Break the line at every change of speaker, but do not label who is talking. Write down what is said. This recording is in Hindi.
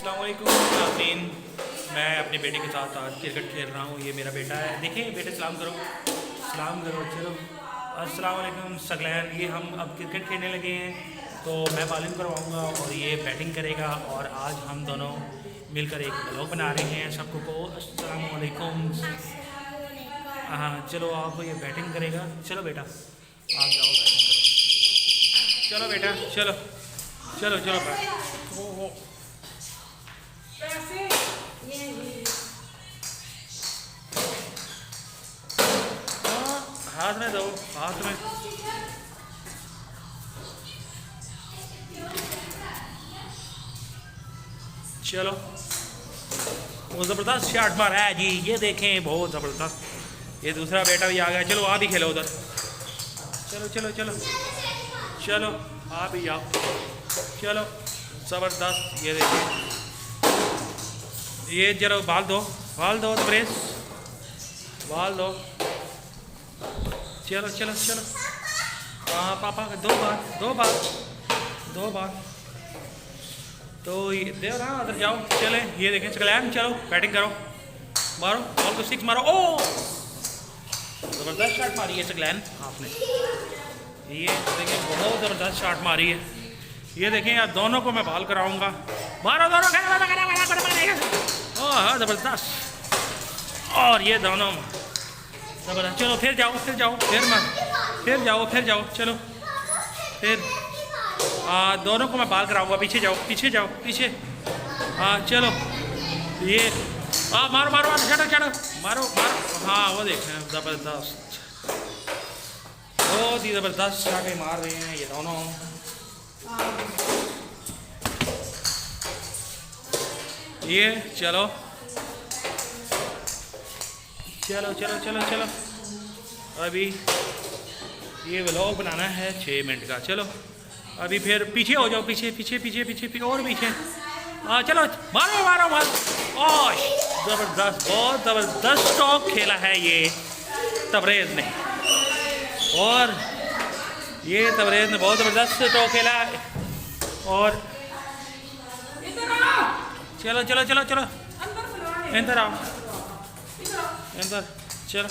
अस्सलाम वालेकुम नाज़रीन, मैं अपने बेटे के साथ आज क्रिकेट खेल रहा हूँ। ये मेरा बेटा है, देखिए बेटे सलाम करो, सलाम करो। चलो अस्सलाम वालेकुम सगलैन। ये हम अब क्रिकेट खेलने लगे हैं, तो मैं बॉलिंग करवाऊँगा और ये बैटिंग करेगा। और आज हम दोनों मिलकर एक व्लॉग बना रहे हैं। सबको को अस्सलाम वालेकुम। हाँ चलो आप ये बैटिंग करेगा। चलो बेटा आप जाओ बैटिंग करो। चलो बेटा चलो चलो चलो ओ हाथ में दो, हाथ में। चलो वो ज़बरदस्त शॉट मारा है जी, ये देखें बहुत ज़बरदस्त। ये दूसरा बेटा भी आ गया। चलो आप ही खेलो उधर। चलो चलो चलो चलो आप ही आओ। चलो ज़बरदस्त। ये देखिए, ये जरा बाल दो प्रेस, बाल दो। चलो चलो चलो हाँ पापा दो बार तो ये दे ना, उधर जाओ। चले ये देखें सकलैन, चलो बैटिंग करो, मारो बॉल को सिक्स मारो। ओ ज़बरदस्त शॉट मारी है सकलैन आपने। ये देखें बहुत ज़बरदस्त शॉट मारी है। ये देखें यार, दोनों को मैं बॉल कराऊंगा। मारो दोनों, हाँ ज़बरदस्त। और ये दोनों ज़बरदस्त। चलो फिर जाओ फिर जाओ चलो फिर दोनों को मैं बॉल कराऊंगा। पीछे जाओ पीछे। हाँ चलो ये मारो चढ़ो मारो। हाँ वो देखें ज़बरदस्त, बहुत ही ज़बरदस्त शॉट मार रहे हैं ये दोनों। ये चलो अभी ये व्लॉग बनाना है 6 मिनट का। चलो अभी फिर पीछे हो जाओ, पीछे और पीछे। हाँ चलो मारो। ओश ज़बरदस्त, बहुत ज़बरदस्त स्ट्रोक खेला है ये तबरेज़ ने। और ये तबरेज़ ने बहुत ज़बरदस्त स्ट्रोक खेला। और चलो अंदर आओ, अंदर चलो।